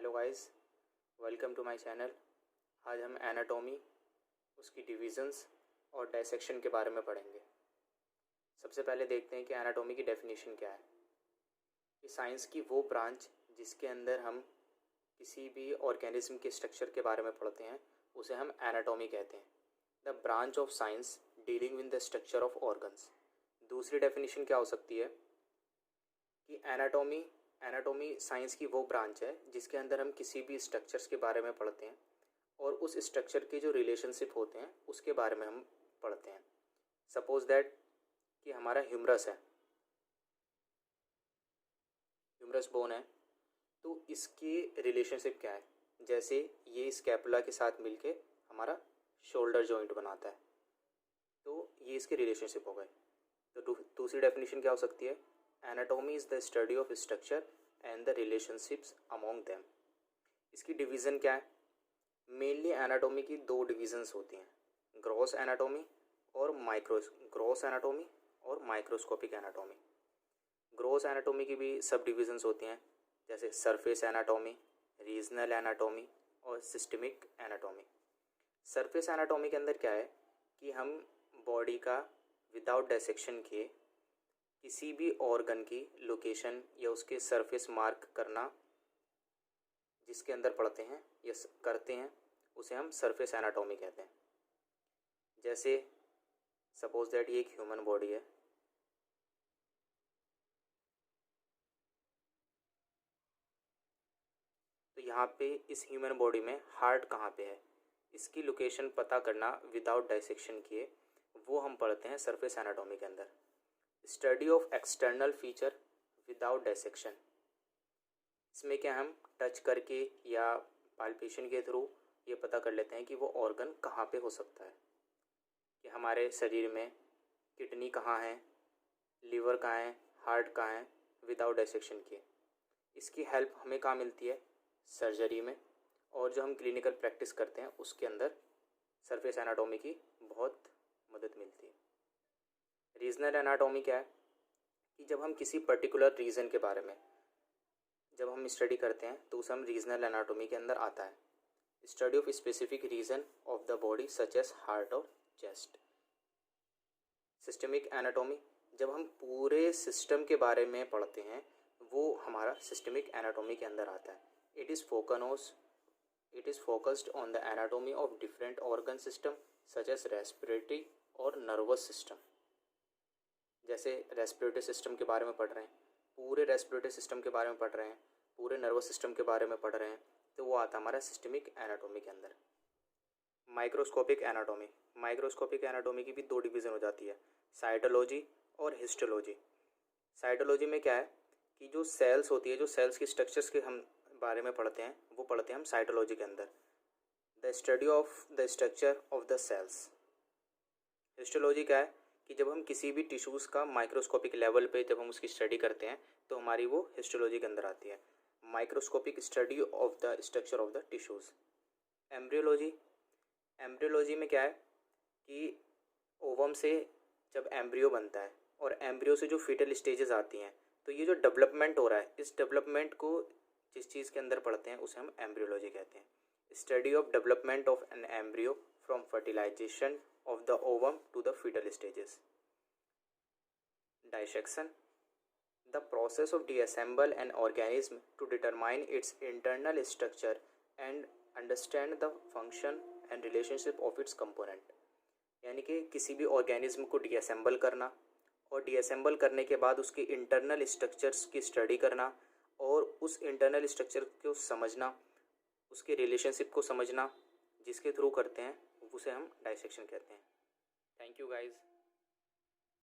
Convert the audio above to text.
Hello guys, welcome to my channel. आज हम anatomy, उसकी डिविजन्स और डायसेक्शन के बारे में पढ़ेंगे। सबसे पहले देखते हैं कि एनाटॉमी की डेफिनेशन क्या है। ये साइंस की वो ब्रांच जिसके अंदर हम किसी भी ऑर्गेनिज्म के स्ट्रक्चर के बारे में पढ़ते हैं उसे हम एनाटॉमी कहते हैं। The branch of science dealing with the structure of organs. दूसरी डेफिनेशन क्या हो सकती है कि एनाटॉमी साइंस की वो ब्रांच है जिसके अंदर हम किसी भी स्ट्रक्चर्स के बारे में पढ़ते हैं और उस स्ट्रक्चर के जो रिलेशनशिप होते हैं उसके बारे में हम पढ़ते हैं। सपोज दैट कि हमारा ह्यूमरस है, ह्यूमरस बोन है, तो इसकी रिलेशनशिप क्या है। जैसे ये स्कैपुला के साथ मिलके हमारा शोल्डर जॉइंट बनाता है, तो ये इसके रिलेशनशिप हो गए। तो दूसरी डेफिनेशन क्या हो सकती है, anatomy is the study of structure and the relationships among them. इसकी डिवीज़न क्या है। मेनली एनाटॉमी की दो डिवीज़न्स होती हैं, ग्रॉस एनाटॉमी और माइक्रोस्कोपिक एनाटॉमी। ग्रॉस एनाटॉमी की भी सब डिवीज़न्स होती हैं, जैसे सरफेस एनाटॉमी, रीजनल एनाटॉमी और सिस्टमिक एनाटॉमी। सरफेस एनाटॉमी के अंदर क्या है कि हम बॉडी का विदाउट डायसेक्शन किए किसी भी ऑर्गन की लोकेशन या उसके सरफेस मार्क करना जिसके अंदर पढ़ते हैं या करते हैं उसे हम सरफेस एनाटॉमी कहते हैं। जैसे सपोज दैट ये एक ह्यूमन बॉडी है, तो यहाँ पे इस ह्यूमन बॉडी में हार्ट कहाँ पे है इसकी लोकेशन पता करना विदाउट डायसेक्शन किए वो हम पढ़ते हैं सरफेस एनाटॉमी के अंदर। Study of external feature without dissection, इसमें क्या हम टच करके या पाल्पेशन के थ्रू ये पता कर लेते हैं कि वो ऑर्गन कहाँ पे हो सकता है, कि हमारे शरीर में किडनी कहाँ है, लीवर कहाँ है, हार्ट कहाँ है, विदाउट डायसेक्शन किए। इसकी हेल्प हमें कहाँ मिलती है, सर्जरी में, और जो हम क्लिनिकल प्रैक्टिस करते हैं उसके अंदर सरफेस एनाटॉमी की बहुत मदद मिलती है। रीजनल एनाटॉमी क्या है कि जब हम किसी पर्टिकुलर रीजन के बारे में जब हम स्टडी करते हैं तो उसे हम रीजनल एनाटॉमी के अंदर आता है। Study of specific region of the body such as heart और चेस्ट। सिस्टमिक एनाटॉमी, जब हम पूरे सिस्टम के बारे में पढ़ते हैं वो हमारा सिस्टमिक एनाटॉमी के अंदर आता है। It is focused on the anatomy of different organ system such as respiratory और नर्वस सिस्टम। जैसे रेस्पिरेटरी सिस्टम के बारे में पढ़ रहे हैं, पूरे रेस्पिरेटरी सिस्टम के बारे में पढ़ रहे हैं, पूरे नर्वस सिस्टम के बारे में पढ़ रहे हैं, तो वो आता हमारा सिस्टमिक एनाटॉमी के अंदर। माइक्रोस्कोपिक एनाटॉमी की भी दो डिवीज़न हो जाती है, साइटोलॉजी और हिस्टोलॉजी। साइटोलॉजी में क्या है कि जो सेल्स होती है, जो सेल्स की स्ट्रक्चर्स के हम बारे में पढ़ते हैं वो पढ़ते हैं हम साइटोलॉजी के अंदर, the study of the structure of the cells. Histology क्या है कि जब हम किसी भी टिश्यूज़ का माइक्रोस्कोपिक लेवल पे जब हम उसकी स्टडी करते हैं तो हमारी वो हिस्टोलॉजी के अंदर आती है, microscopic study of the structure of the tissues. Embryology में क्या है कि ओवम से जब एम्ब्रियो बनता है और एम्ब्रियो से जो फीटल स्टेजेस आती हैं, तो ये जो डेवलपमेंट हो रहा है इस डेवलपमेंट को जिस चीज़ के अंदर पढ़ते हैं उसे हम एम्ब्रियोलॉजी कहते हैं। Study of development of an embryo from fertilisation of the ovum to the fetal stages. Dissection, the process of disassemble an organism to determine its internal structure and understand the function and relationship of its component। यानी कि किसी भी organism को डिअसेंबल करना और डिअसेंबल करने के बाद उसके इंटरनल स्ट्रक्चर्स की स्टडी करना और उस इंटरनल स्ट्रक्चर को समझना, उसके रिलेशनशिप को समझना, जिसके थ्रू करते हैं उसे हम डायसेक्शन कहते हैं। Thank you guys.